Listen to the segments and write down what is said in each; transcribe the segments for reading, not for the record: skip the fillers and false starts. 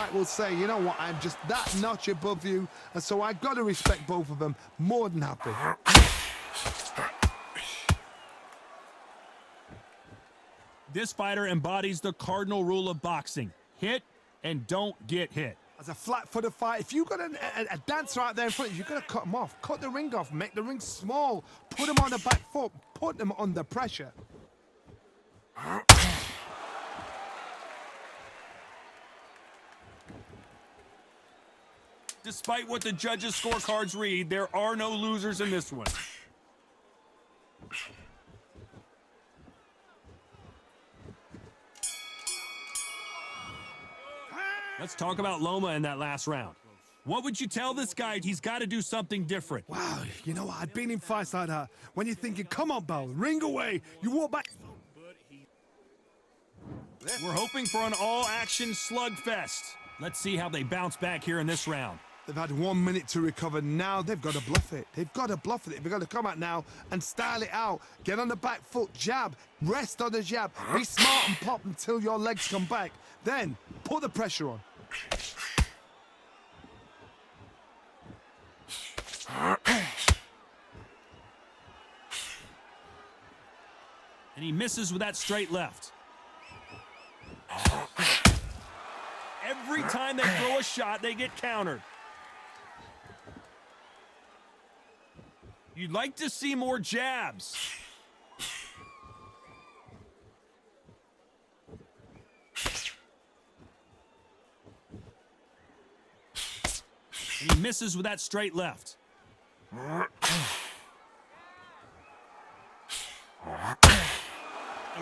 fight will say, you know what, I'm just that notch above you, and so I've got to respect both of them. More than happy. This fighter embodies the cardinal rule of boxing. Hit and don't get hit. As a flat-footed fight, if you've got a dancer out there in front of you, you've got to cut them off. Cut the ring off, make the ring small, put them on the back foot, put them under pressure. Despite what the judges' scorecards read, there are no losers in this one. Let's talk about Loma in that last round. What would you tell this guy? He's got to do something different. Wow, you know what? I've been in fights like that. When you're thinking, come on, Bell, ring away. You walk back. We're hoping for an all-action slugfest. Let's see how they bounce back here in this round. They've had 1 minute to recover. Now they've got to bluff it. They've got to bluff it. They've got to come out now and style it out. Get on the back foot, jab, rest on the jab. Be smart and pop until your legs come back. Then put the pressure on. And he misses with that straight left. Every time they throw a shot, they get countered. You'd like to see more jabs. And he misses with that straight left. A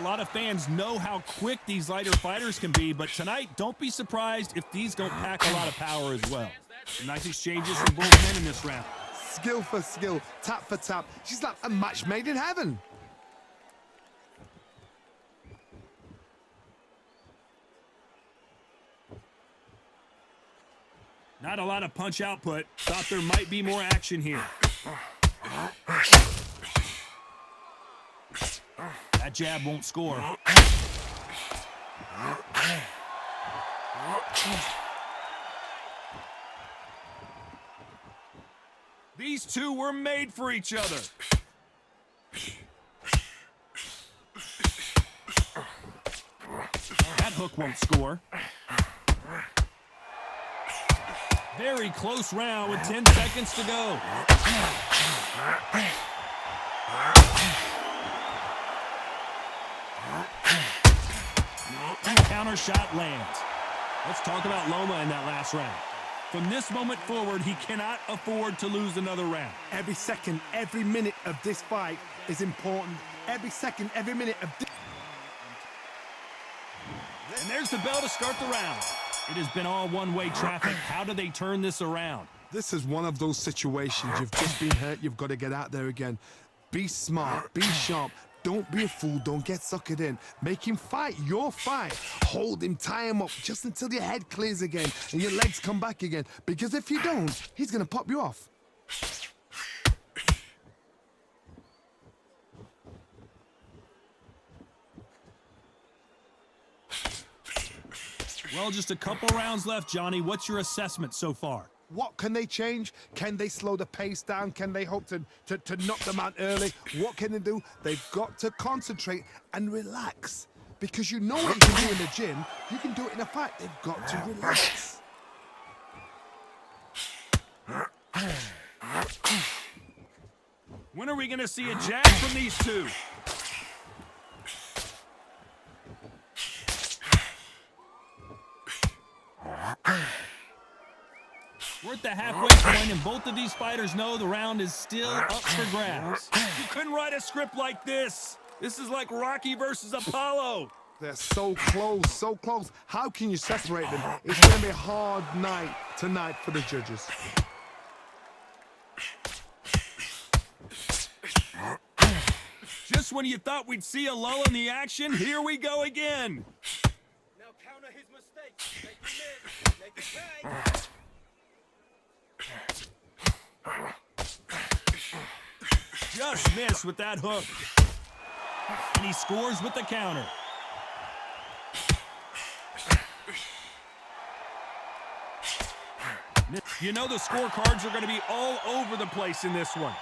lot of fans know how quick these lighter fighters can be, but tonight, don't be surprised if these don't pack a lot of power as well. Some nice exchanges from both men in this round. Skill for skill, tap for tap. She's like a match made in heaven. Not a lot of punch output. Thought there might be more action here. That jab won't score. These two were made for each other. That hook won't score. Very close round with 10 seconds to go. Counter shot lands. Let's talk about Loma in that last round. From this moment forward, he cannot afford to lose another round. Every second, every minute of this fight is important. Every second, every minute of this. And there's the bell to start the round. It has been all one-way traffic. How do they turn this around? This is one of those situations. You've just been hurt. You've got to get out there again. Be smart. Be sharp. Don't be a fool. Don't get suckered in. Make him fight your fight. Hold him, tie him up just until your head clears again and your legs come back again. Because if you don't, he's going to pop you off. Well, just a couple rounds left, Johnny. What's your assessment so far? What can they change? Can they slow the pace down? Can they hope to knock them out early? What can they do? They've got to concentrate and relax. Because you know what you can do in the gym, you can do it in a fight. They've got to relax. When are we going to see a jab from these two? We're at the halfway point, and both of these fighters know the round is still up for grabs. You couldn't write a script like this. This is like Rocky versus Apollo. They're so close, so close. How can you separate them? It's going to be a hard night tonight for the judges. Just when you thought we'd see a lull in the action, here we go again. Now counter his mistakes. Make him miss. Make him right. Just missed with that hook. And he scores with the counter. You know the scorecards are going to be all over the place in this one.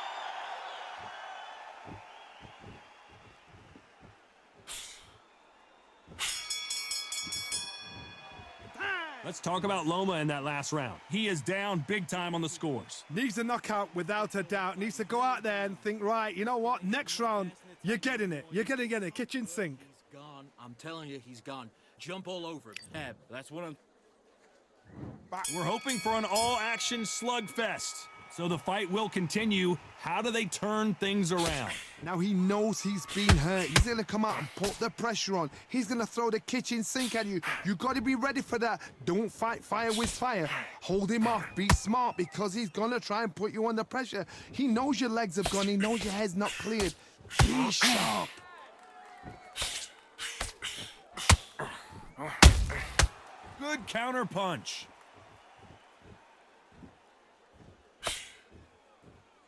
Let's talk about Loma in that last round. He is down big time on the scores. Needs a knockout without a doubt. Needs to go out there and think, right, you know what? Next round, you're getting it. You're going to get a kitchen sink. He's gone. I'm telling you, he's gone. Jump all over him. Yeah, that's what I'm... We're hoping for an all-action slugfest. So the fight will continue. How do they turn things around? Now he knows he's been hurt. He's going to come out and put the pressure on. He's going to throw the kitchen sink at you. You got to be ready for that. Don't fight fire with fire. Hold him off. Be smart because he's going to try and put you under pressure. He knows your legs have gone. He knows your head's not cleared. Be sharp. Good counter punch.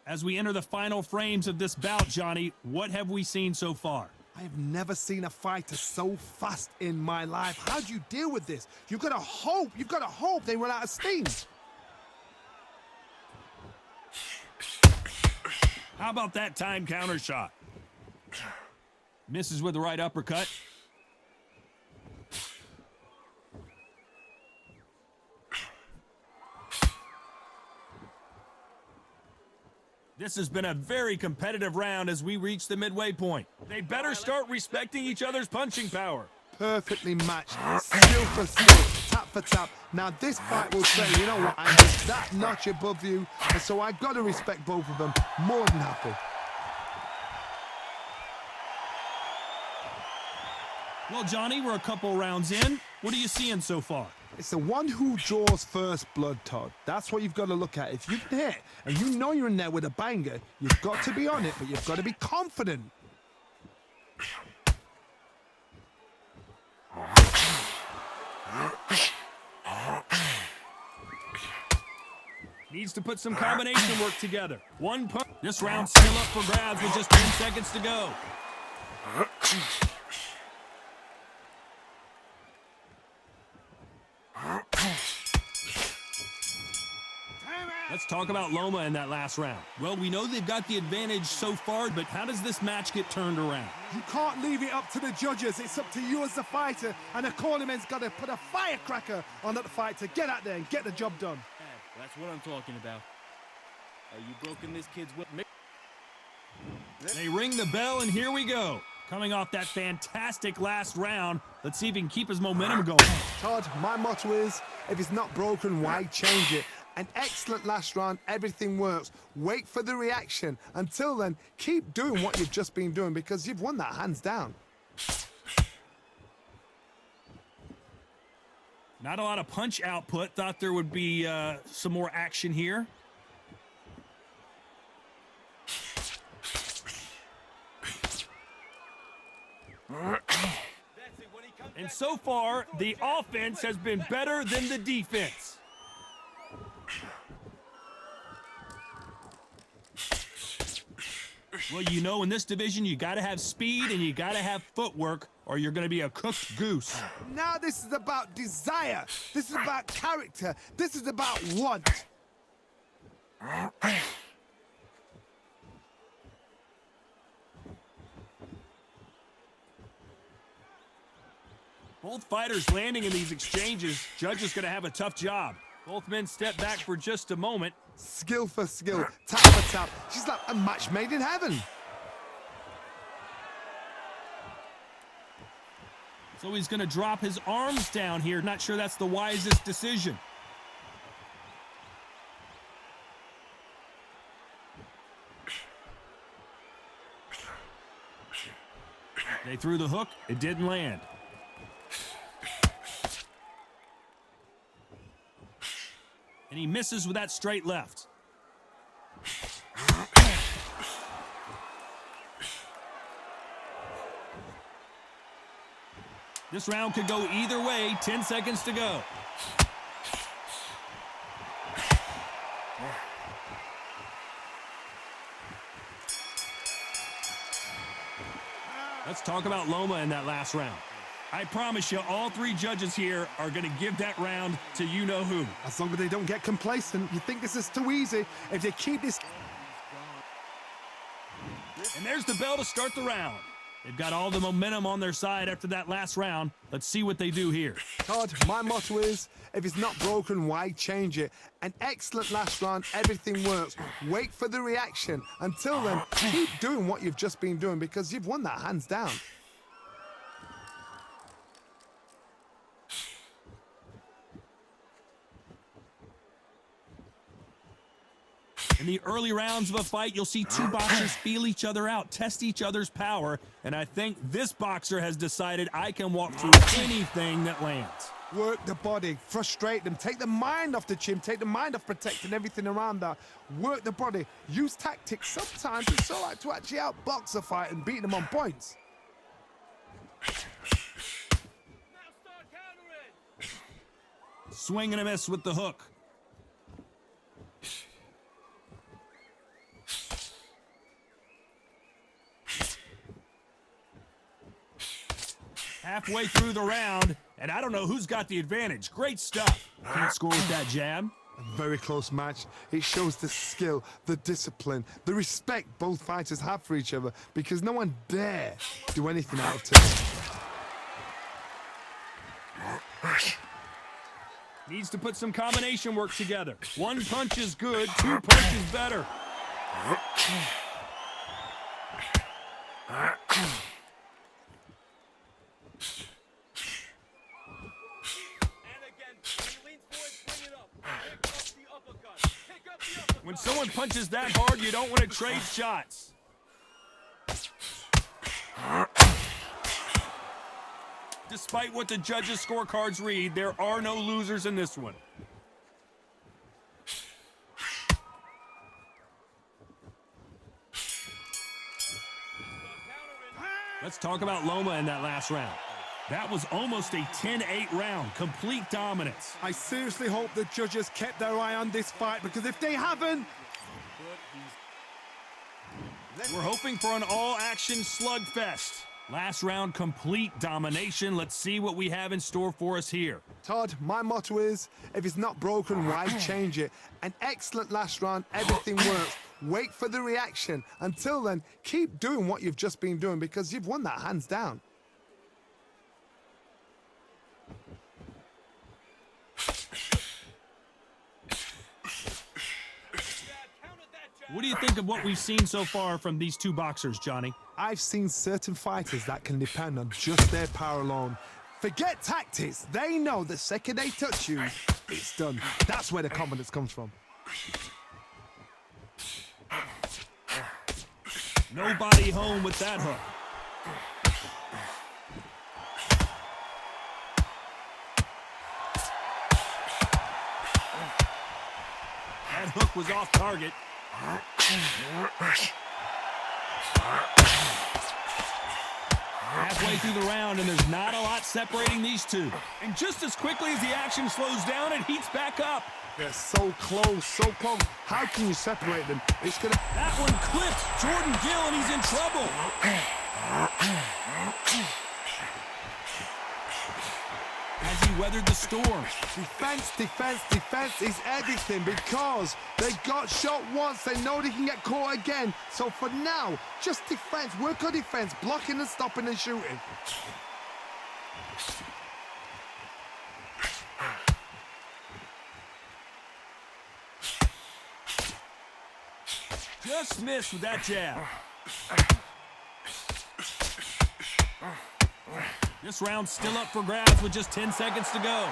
As we enter the final frames of this bout, Johnny, what have we seen so far? I have never seen a fighter so fast in my life. How do you deal with this? You've got to hope they run out of steam. How about that time counter shot? Misses with the right uppercut. This has been a very competitive round as we reach the midway point. They better start respecting each other's punching power. Perfectly matched, skill for skill, tap for tap. Now this fight will say, you know what, I'm just that notch above you, and so I got to respect both of them more than happy. Well, Johnny, we're a couple rounds in. What are you seeing so far? It's the one who draws first blood, Todd. That's what you've got to look at. If you can hit and you know you're in there with a banger, you've got to be on it, but you've got to be confident. Needs to put some combination work together. One punch. This round's still up for grabs with just 10 seconds to go. Let's talk about Loma in that last round. Well, we know they've got the advantage so far, but how does this match get turned around? You can't leave it up to the judges. It's up to you as the fighter, and the cornerman's got to put a firecracker on that fight to get out there and get the job done. Yeah, that's what I'm talking about. You broken this kid's whip. They ring the bell, and here we go. Coming off that fantastic last round, let's see if he can keep his momentum going. Todd, my motto is, if it's not broken, why change it? An excellent last round, everything works. Wait for the reaction. Until then, keep doing what you've just been doing because you've won that hands down. Not a lot of punch output. Thought there would be some more action here. And so far, the offense has been better than the defense. Well, you know, in this division, you got to have speed and you got to have footwork or you're going to be a cooked goose. Now this is about desire. This is about character. This is about want. Both fighters landing in these exchanges. Judge is going to have a tough job. Both men step back for just a moment. Skill for skill, tap for tap. She's like a match made in heaven. So he's going to drop his arms down here. Not sure that's the wisest decision. They threw the hook. It didn't land. And he misses with that straight left. This round could go either way. 10 seconds to go. Let's talk about Loma in that last round. I promise you, all three judges here are going to give that round to you-know-who. As long as they don't get complacent, you think this is too easy. If they keep this... And there's the bell to start the round. They've got all the momentum on their side after that last round. Let's see what they do here. Todd, my motto is, if it's not broken, why change it? An excellent last round, everything works. Wait for the reaction. Until then, keep doing what you've just been doing because you've won that hands down. In the early rounds of a fight, you'll see two boxers feel each other out, test each other's power, and I think this boxer has decided I can walk through anything that lands. Work the body, frustrate them, take the mind off the chin, take the mind off protecting everything around that. Work the body, use tactics. Sometimes it's all right to actually outbox a fight and beat them on points. Now start countering. Swing and a miss with the hook. Halfway through the round, and I don't know who's got the advantage. Great stuff. Can't score with that jab. A very close match. It shows the skill, the discipline, the respect both fighters have for each other because no one dare do anything out of turn. Needs to put some combination work together. One punch is good, two punches better. When someone punches that hard, you don't want to trade shots. Despite what the judges' scorecards read, there are no losers in this one. Let's talk about Loma in that last round. That was almost a 10-8 round, complete dominance. I seriously hope the judges kept their eye on this fight because if they haven't... We're hoping for an all-action slugfest. Last round, complete domination. Let's see what we have in store for us here. Todd, my motto is, if it's not broken, why change it? An excellent last round, everything works. Wait for the reaction. Until then, keep doing what you've just been doing because you've won that hands down. What do you think of what we've seen so far from these two boxers, Johnny? I've seen certain fighters that can depend on just their power alone. Forget tactics. They know the second they touch you, it's done. That's where the confidence comes from. Nobody home with that hook. That hook was off target. Halfway through the round, and there's not a lot separating these two. And just as quickly as the action slows down, it heats back up. They're so close, so close. How can you separate them? It's gonna... That one clipped Jordan Gill, and he's in trouble. Has he weathered the storm? Defense, defense, defense is everything because they got shot once. They know they can get caught again. So for now, just defense. Work on defense, blocking and stopping and shooting. Just missed with that jab. This round's still up for grabs with just 10 seconds to go.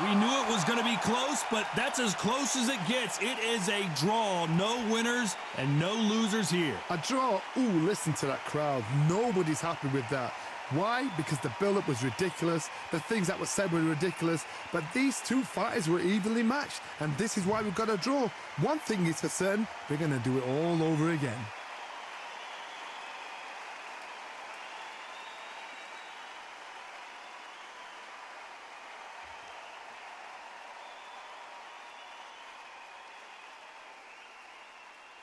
We knew it was going to be close, but that's as close as it gets. It is a draw. No winners and no losers here. A draw. Ooh, listen to that crowd. Nobody's happy with that. Why? Because the build-up was ridiculous. The things that were said were ridiculous. But these two fighters were evenly matched. And this is why we've got a draw. One thing is for certain, we're going to do it all over again.